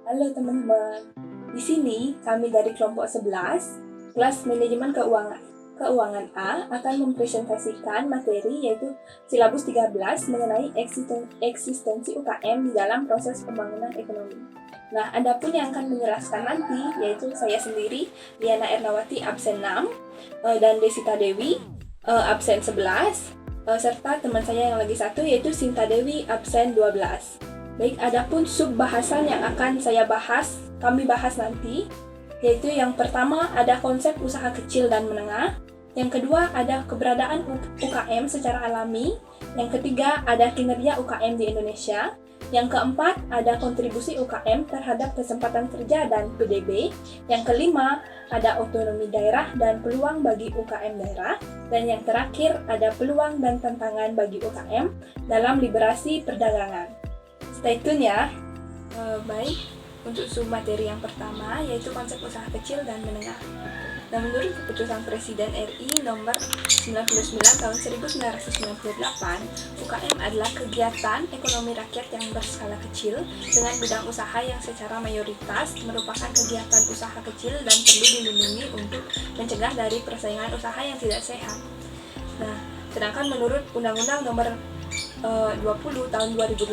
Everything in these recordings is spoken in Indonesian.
Halo teman-teman, di sini kami dari kelompok 11, kelas manajemen keuangan. Keuangan A akan mempresentasikan materi yaitu silabus 13 mengenai eksistensi UKM di dalam proses pembangunan ekonomi. Nah, adapun yang akan menjelaskan nanti yaitu saya sendiri, Diana Ernawati absen 6, dan Desita Dewi absen 11, serta teman saya yang lagi satu yaitu Sinta Dewi absen 12. Baik, adapun sub bahasan yang akan kami bahas nanti, yaitu yang pertama ada konsep usaha kecil dan menengah, yang kedua ada keberadaan UKM secara alami, yang ketiga ada kinerja UKM di Indonesia, yang keempat ada kontribusi UKM terhadap kesempatan kerja dan PDB, yang kelima ada otonomi daerah dan peluang bagi UKM daerah, dan yang terakhir ada peluang dan tantangan bagi UKM dalam liberasi perdagangan. Stay tune ya. Baik, untuk sub materi yang pertama yaitu konsep usaha kecil dan menengah. Nah, menurut keputusan Presiden RI nomor 99 tahun 1998, UKM adalah kegiatan ekonomi rakyat yang berskala kecil dengan bidang usaha yang secara mayoritas merupakan kegiatan usaha kecil dan perlu dilindungi untuk mencegah dari persaingan usaha yang tidak sehat. Nah, sedangkan menurut Undang-Undang nomor 20 tahun 2008,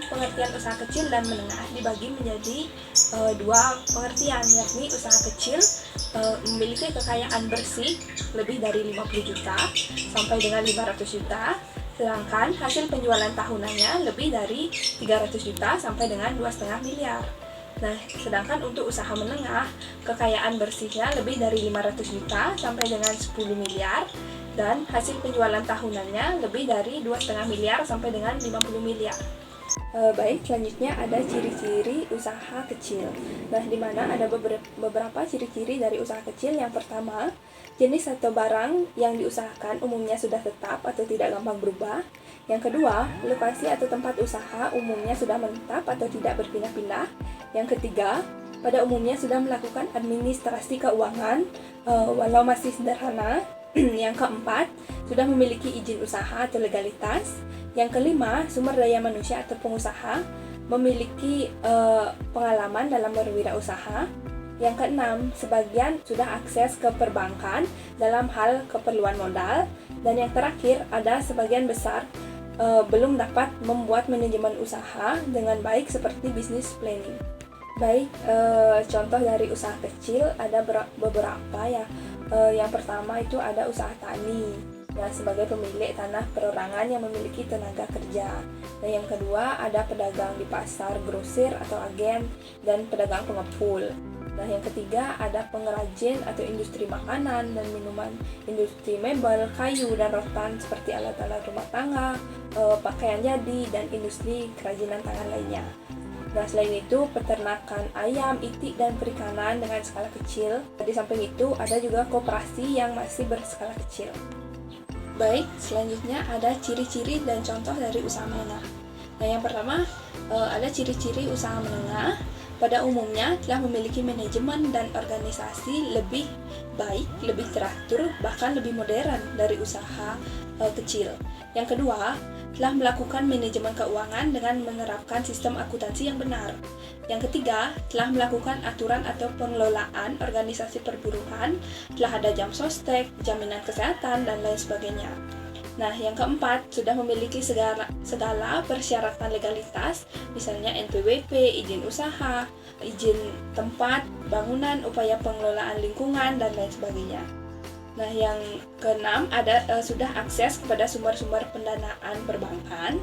pengertian usaha kecil dan menengah dibagi menjadi dua pengertian, yakni usaha kecil memiliki kekayaan bersih lebih dari 50 juta sampai dengan 500 juta, sedangkan hasil penjualan tahunannya lebih dari 300 juta sampai dengan 2,5 miliar. Nah, sedangkan untuk usaha menengah, kekayaan bersihnya lebih dari 500 juta sampai dengan 10 miliar, dan hasil penjualan tahunannya lebih dari 2,5 miliar sampai dengan 50 miliar. Baik, selanjutnya ada ciri-ciri usaha kecil. Nah, di mana ada beberapa ciri-ciri dari usaha kecil. Yang pertama, jenis atau barang yang diusahakan umumnya sudah tetap atau tidak gampang berubah. Yang kedua, lokasi atau tempat usaha umumnya sudah menetap atau tidak berpindah-pindah. Yang ketiga, pada umumnya sudah melakukan administrasi keuangan walau masih sederhana. Yang keempat, sudah memiliki izin usaha atau legalitas. Yang kelima, sumber daya manusia atau pengusaha memiliki pengalaman dalam berwirausaha. Yang keenam, sebagian sudah akses ke perbankan dalam hal keperluan modal. Dan yang terakhir, ada sebagian besar belum dapat membuat manajemen usaha dengan baik seperti business planning. Baik, contoh dari usaha kecil ada beberapa ya. Yang pertama itu ada usaha tani, ya, sebagai pemilik tanah perorangan yang memiliki tenaga kerja. Dan yang kedua ada pedagang di pasar, grosir atau agen, dan pedagang pengepul. Nah, yang ketiga ada pengrajin atau industri makanan dan minuman, industri mebel, kayu, dan rotan seperti alat-alat rumah tangga, pakaian jadi, dan industri kerajinan tangan lainnya. Nah, selain itu, peternakan ayam, itik, dan perikanan dengan skala kecil. Di samping itu, ada juga koperasi yang masih berskala kecil. Baik, selanjutnya ada ciri-ciri dan contoh dari usaha menengah. Nah, yang pertama, ada ciri-ciri usaha menengah. Pada umumnya telah memiliki manajemen dan organisasi lebih baik, lebih teratur, bahkan lebih modern dari usaha kecil. Yang kedua, telah melakukan manajemen keuangan dengan menerapkan sistem akuntansi yang benar. Yang ketiga, telah melakukan aturan atau pengelolaan organisasi perburuhan, telah ada jam sostek, jaminan kesehatan, dan lain sebagainya. Nah, yang keempat, sudah memiliki segala persyaratan legalitas, misalnya NPWP, izin usaha, izin tempat, bangunan, upaya pengelolaan lingkungan, dan lain sebagainya. Nah, yang keenam ada sudah akses kepada sumber-sumber pendanaan perbankan,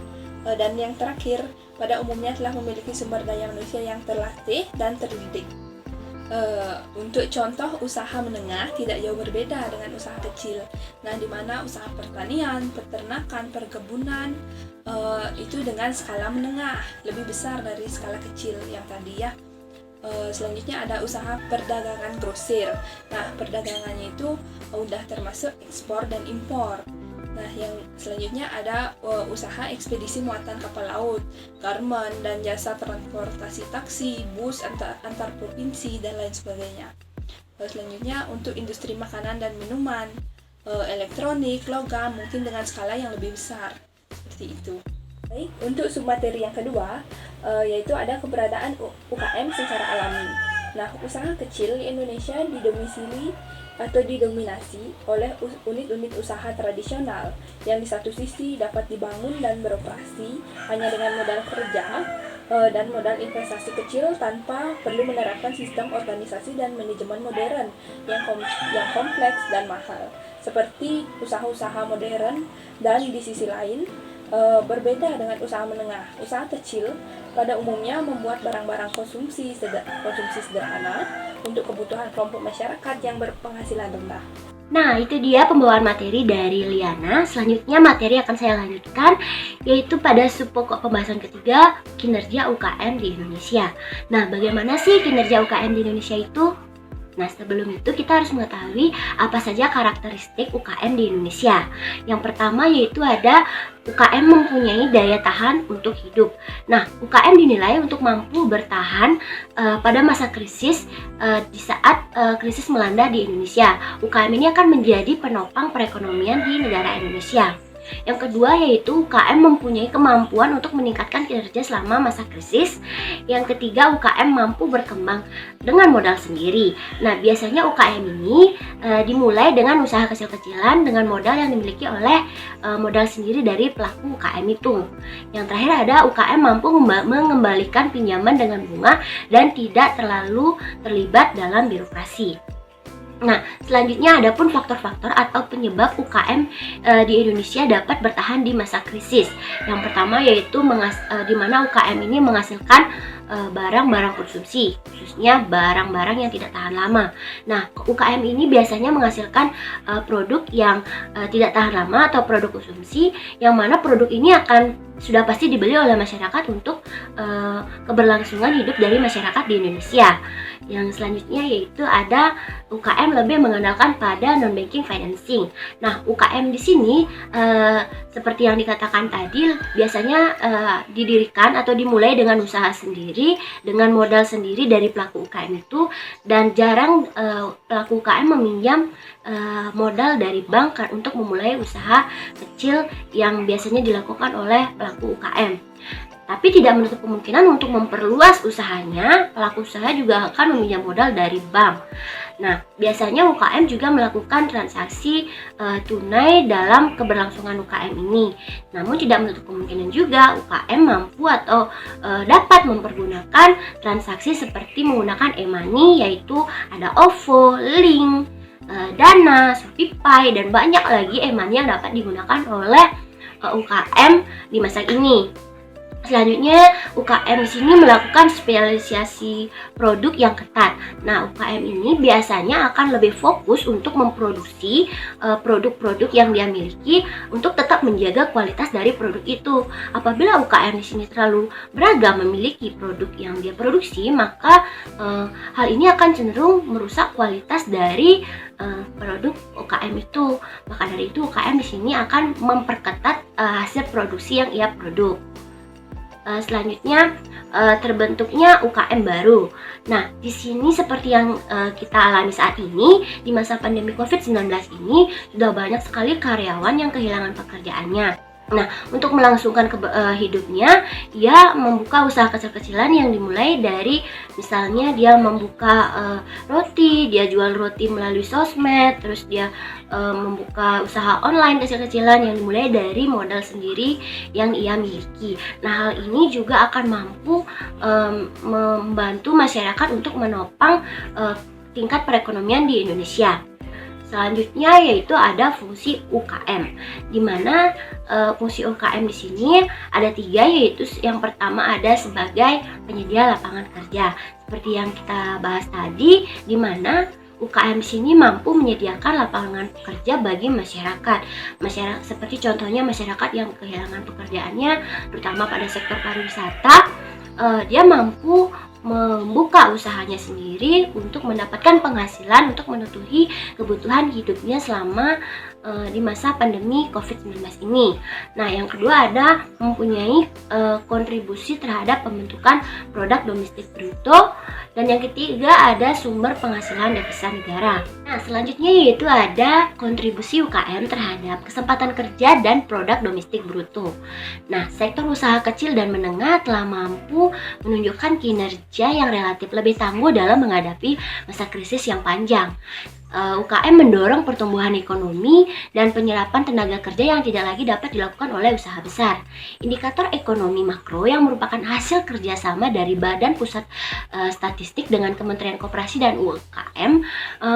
dan yang terakhir pada umumnya telah memiliki sumber daya manusia yang terlatih dan terdidik. Untuk contoh usaha menengah tidak jauh berbeda dengan usaha kecil. Nah, di mana usaha pertanian, peternakan, perkebunan itu dengan skala menengah, lebih besar dari skala kecil yang tadi ya. Selanjutnya ada usaha perdagangan grosir. Nah, perdagangannya itu udah termasuk ekspor dan impor. Nah, yang selanjutnya ada usaha ekspedisi muatan kapal laut, garmen, dan jasa transportasi taksi, bus antar provinsi, dan lain sebagainya. Selanjutnya untuk industri makanan dan minuman, elektronik, logam, mungkin dengan skala yang lebih besar. Seperti itu. Baik, untuk submateri yang kedua, yaitu ada keberadaan UKM secara alami. Nah, usaha kecil di Indonesia didomisili atau didominasi oleh unit-unit usaha tradisional yang di satu sisi dapat dibangun dan beroperasi hanya dengan modal kerja dan modal investasi kecil tanpa perlu menerapkan sistem organisasi dan manajemen modern yang kompleks dan mahal, seperti usaha-usaha modern. Dan di sisi lain, berbeda dengan usaha menengah. Usaha kecil pada umumnya membuat barang-barang konsumsi sederhana untuk kebutuhan kelompok masyarakat yang berpenghasilan rendah. Nah, itu dia pembawaan materi dari Liana. Selanjutnya materi akan saya lanjutkan, yaitu pada subpokok pembahasan ketiga, kinerja UKM di Indonesia. Nah, bagaimana sih kinerja UKM di Indonesia itu? Nah, sebelum itu kita harus mengetahui apa saja karakteristik UKM di Indonesia. Yang pertama yaitu ada UKM mempunyai daya tahan untuk hidup. Nah, UKM dinilai untuk mampu bertahan pada masa krisis di saat krisis melanda di Indonesia. UKM ini akan menjadi penopang perekonomian di negara Indonesia. Yang kedua yaitu UKM mempunyai kemampuan untuk meningkatkan kinerja selama masa krisis. Yang ketiga, UKM mampu berkembang dengan modal sendiri. Nah, biasanya UKM ini dimulai dengan usaha kecil-kecilan dengan modal yang dimiliki oleh modal sendiri dari pelaku UKM itu. Yang terakhir ada UKM mampu mengembalikan pinjaman dengan bunga dan tidak terlalu terlibat dalam birokrasi. Nah, selanjutnya ada pun faktor-faktor atau penyebab UKM di Indonesia dapat bertahan di masa krisis. Yang pertama yaitu di mana UKM ini menghasilkan barang-barang konsumsi, khususnya barang-barang yang tidak tahan lama. Nah, UKM ini biasanya menghasilkan produk yang tidak tahan lama atau produk konsumsi, yang mana produk ini akan sudah pasti dibeli oleh masyarakat untuk keberlangsungan hidup dari masyarakat di Indonesia. Yang selanjutnya yaitu ada UKM lebih mengandalkan pada non-banking financing. Nah, UKM di sini seperti yang dikatakan tadi biasanya didirikan atau dimulai dengan usaha sendiri, dengan modal sendiri dari pelaku UKM itu, dan jarang pelaku UKM meminjam modal dari bank untuk memulai usaha kecil yang biasanya dilakukan oleh pelaku UKM. Tapi tidak menutup kemungkinan untuk memperluas usahanya, pelaku usaha juga akan meminjam modal dari bank. Nah, biasanya UKM juga melakukan transaksi tunai dalam keberlangsungan UKM ini. Namun tidak menutup kemungkinan juga UKM mampu atau dapat mempergunakan transaksi seperti menggunakan e-money, yaitu ada OVO, Link, Dana, ShopeePay, dan banyak lagi e-money yang dapat digunakan oleh UKM di masa ini. Selanjutnya, UKM di sini melakukan spesialisasi produk yang ketat. Nah, UKM ini biasanya akan lebih fokus untuk memproduksi produk-produk yang dia miliki untuk tetap menjaga kualitas dari produk itu. Apabila UKM di sini terlalu beragam memiliki produk yang dia produksi, maka hal ini akan cenderung merusak kualitas dari produk UKM itu. Maka dari itu, UKM di sini akan memperketat hasil produksi yang ia produk. Selanjutnya terbentuknya UKM baru. Nah, di sini seperti yang kita alami saat ini di masa pandemi COVID-19 ini sudah banyak sekali karyawan yang kehilangan pekerjaannya. Nah, untuk melangsungkan hidupnya, ia membuka usaha kecil-kecilan yang dimulai dari misalnya dia membuka roti, dia jual roti melalui sosmed, terus dia membuka usaha online kecil-kecilan yang dimulai dari modal sendiri yang ia miliki. Nah, hal ini juga akan mampu membantu masyarakat untuk menopang tingkat perekonomian di Indonesia. Selanjutnya yaitu ada fungsi UKM, di mana fungsi UKM di sini ada 3, yaitu yang pertama ada sebagai penyedia lapangan kerja, seperti yang kita bahas tadi, di mana UKM di sini mampu menyediakan lapangan kerja bagi masyarakat seperti contohnya masyarakat yang kehilangan pekerjaannya, terutama pada sektor pariwisata. Dia mampu membuka usahanya sendiri untuk mendapatkan penghasilan untuk menutupi kebutuhan hidupnya selama di masa pandemi COVID-19 ini. Nah, yang kedua ada mempunyai kontribusi terhadap pembentukan produk domestik bruto, dan yang ketiga ada sumber penghasilan devisa negara. Nah, selanjutnya yaitu ada kontribusi UKM terhadap kesempatan kerja dan produk domestik bruto. Nah, sektor usaha kecil dan menengah telah mampu menunjukkan kinerja yang relatif lebih tangguh dalam menghadapi masa krisis yang panjang. UKM mendorong pertumbuhan ekonomi dan penyerapan tenaga kerja yang tidak lagi dapat dilakukan oleh usaha besar. Indikator ekonomi makro yang merupakan hasil kerjasama dari Badan Pusat Statistik dengan Kementerian Koperasi dan UKM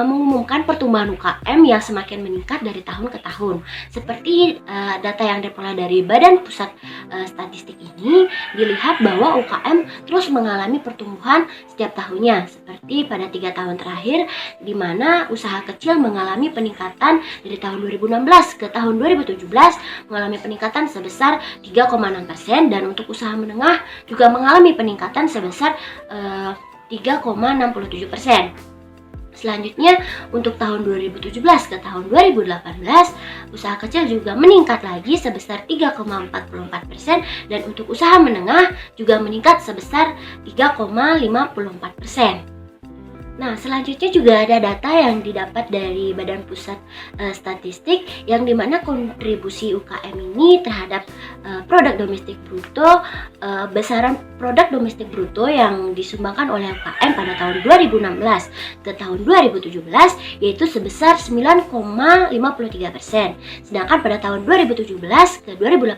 mengumumkan pertumbuhan UKM yang semakin meningkat dari tahun ke tahun. Seperti data yang diperoleh dari Badan Pusat Statistik ini, dilihat bahwa UKM terus mengalami pertumbuhan setiap tahunnya, seperti pada 3 tahun terakhir, di mana usaha kecil mengalami peningkatan dari tahun 2016 ke tahun 2017 mengalami peningkatan sebesar 3,6%, dan untuk usaha menengah juga mengalami peningkatan sebesar 3,67%. Selanjutnya, untuk tahun 2017 ke tahun 2018, usaha kecil juga meningkat lagi sebesar 3,44%, dan untuk usaha menengah juga meningkat sebesar 3,54%. Nah, selanjutnya juga ada data yang didapat dari Badan Pusat Statistik, yang dimana kontribusi UKM ini terhadap produk domestik bruto, besaran produk domestik bruto yang disumbangkan oleh UKM pada tahun 2016 ke tahun 2017 yaitu sebesar 9,53%. Sedangkan pada tahun 2017 ke 2018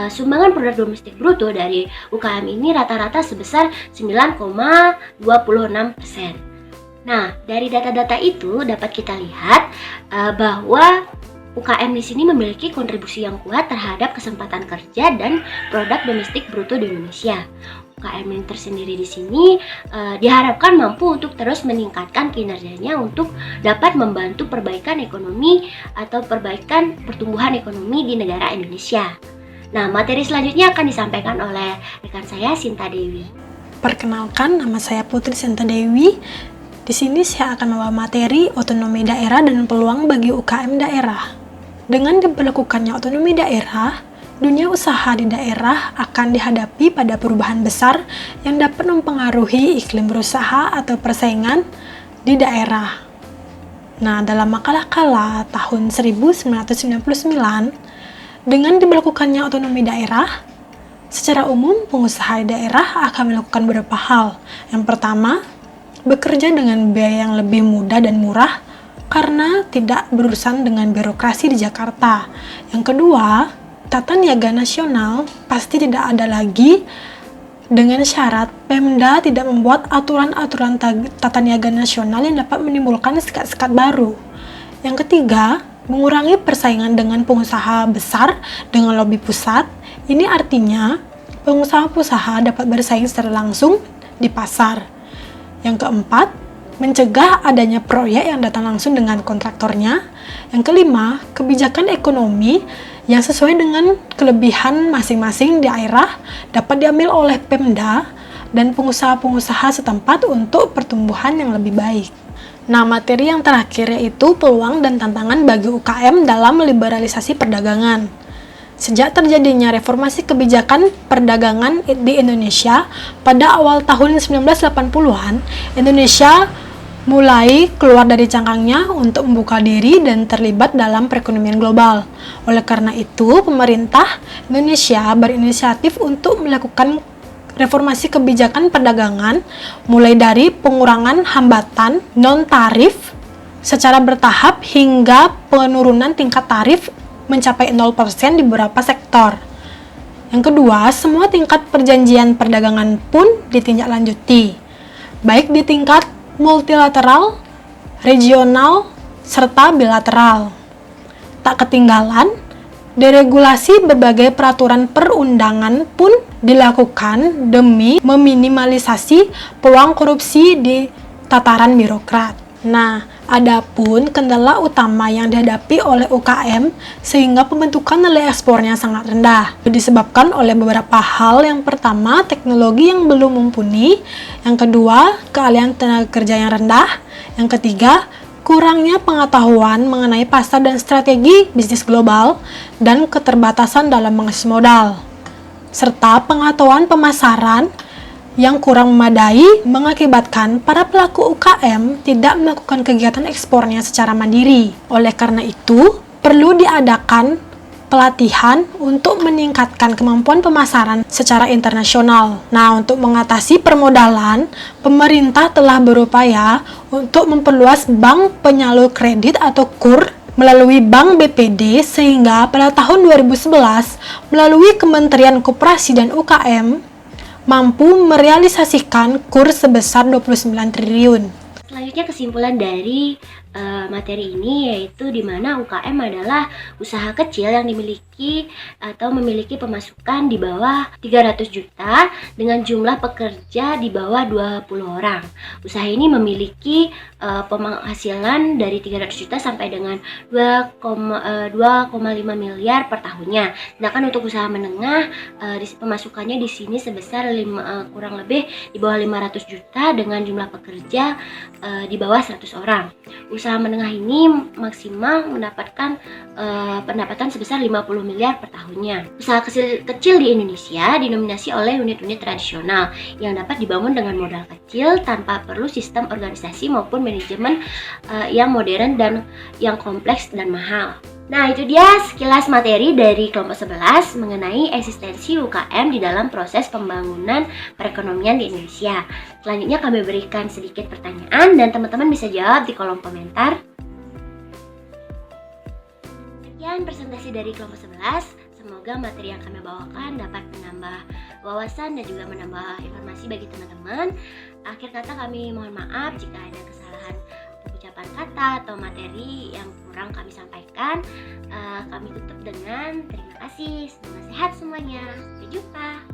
sumbangan produk domestik bruto dari UKM ini rata-rata sebesar 9,26%. Nah, dari data-data itu dapat kita lihat bahwa UKM di sini memiliki kontribusi yang kuat terhadap kesempatan kerja dan produk domestik bruto di Indonesia. UKM yang tersendiri di sini diharapkan mampu untuk terus meningkatkan kinerjanya untuk dapat membantu perbaikan ekonomi atau perbaikan pertumbuhan ekonomi di negara Indonesia. Nah, materi selanjutnya akan disampaikan oleh rekan saya, Sinta Dewi. Perkenalkan, nama saya Putri Sinta Dewi. Di sini saya akan membawa materi otonomi daerah dan peluang bagi UKM daerah. Dengan diberlakukannya otonomi daerah, dunia usaha di daerah akan dihadapi pada perubahan besar yang dapat mempengaruhi iklim berusaha atau persaingan di daerah. Nah, dalam makalah Kala tahun 1999, dengan diberlakukannya otonomi daerah, secara umum pengusaha di daerah akan melakukan beberapa hal. Yang pertama, bekerja dengan biaya yang lebih mudah dan murah karena tidak berurusan dengan birokrasi di Jakarta. Yang kedua, tata niaga nasional pasti tidak ada lagi dengan syarat Pemda tidak membuat aturan-aturan tata niaga nasional yang dapat menimbulkan sekat-sekat baru. Yang ketiga, mengurangi persaingan dengan pengusaha besar dengan lobi pusat. Ini artinya pengusaha-pengusaha dapat bersaing secara langsung di pasar. Yang keempat, mencegah adanya proyek yang datang langsung dengan kontraktornya. Yang kelima, kebijakan ekonomi yang sesuai dengan kelebihan masing-masing daerah dapat diambil oleh Pemda dan pengusaha-pengusaha setempat untuk pertumbuhan yang lebih baik. Nah, materi yang terakhir yaitu peluang dan tantangan bagi UKM dalam liberalisasi perdagangan. Sejak terjadinya reformasi kebijakan perdagangan di Indonesia pada awal tahun 1980-an, Indonesia mulai keluar dari cangkangnya untuk membuka diri dan terlibat dalam perekonomian global. Oleh karena itu, pemerintah Indonesia berinisiatif untuk melakukan reformasi kebijakan perdagangan, mulai dari pengurangan hambatan non-tarif secara bertahap hingga penurunan tingkat tarif mencapai 0% di beberapa sektor. Yang kedua, semua tingkat perjanjian perdagangan pun ditindaklanjuti, baik di tingkat multilateral, regional, serta bilateral. Tak ketinggalan, deregulasi berbagai peraturan perundangan pun dilakukan demi meminimalisasi peluang korupsi di tataran birokrat. Nah, adapun kendala utama yang dihadapi oleh UKM sehingga pembentukan nilai ekspornya sangat rendah disebabkan oleh beberapa hal. Yang pertama, teknologi yang belum mumpuni. Yang kedua, keahlian tenaga kerja yang rendah. Yang ketiga, kurangnya pengetahuan mengenai pasar dan strategi bisnis global dan keterbatasan dalam mengakses modal, serta pengetahuan pemasaran yang kurang memadai mengakibatkan para pelaku UKM tidak melakukan kegiatan ekspornya secara mandiri. Oleh karena itu, perlu diadakan pelatihan untuk meningkatkan kemampuan pemasaran secara internasional. Nah, untuk mengatasi permodalan, pemerintah telah berupaya untuk memperluas bank penyalur kredit atau KUR melalui Bank BPD sehingga pada tahun 2011 melalui Kementerian Koperasi dan UKM mampu merealisasikan KUR sebesar 29 triliun. Selanjutnya kesimpulan dari materi ini yaitu di mana UKM adalah usaha kecil yang dimiliki atau memiliki pemasukan di bawah 300 juta dengan jumlah pekerja di bawah 20 orang. Usaha ini memiliki penghasilan dari 300 juta sampai dengan 2,5 miliar per tahunnya. Sedangkan untuk usaha menengah pemasukannya di sini sebesar kurang lebih di bawah 500 juta dengan jumlah pekerja di bawah 100 orang. Usaha menengah ini maksimal mendapatkan pendapatan sebesar 50 miliar per tahunnya. Usaha kecil di Indonesia dinominasi oleh unit-unit tradisional yang dapat dibangun dengan modal kecil tanpa perlu sistem organisasi maupun manajemen yang modern dan yang kompleks dan mahal. Nah, itu dia sekilas materi dari kelompok 11 mengenai eksistensi UKM di dalam proses pembangunan perekonomian di Indonesia. Selanjutnya kami berikan sedikit pertanyaan dan teman-teman bisa jawab di kolom komentar. Sekian presentasi dari kelompok 11. Semoga materi yang kami bawakan dapat menambah wawasan dan juga menambah informasi bagi teman-teman. Akhir kata kami mohon maaf jika ada kesalahan ucapan kata atau materi yang kurang kami sampaikan. Kami tutup dengan terima kasih. Semoga sehat semuanya. Sampai jumpa.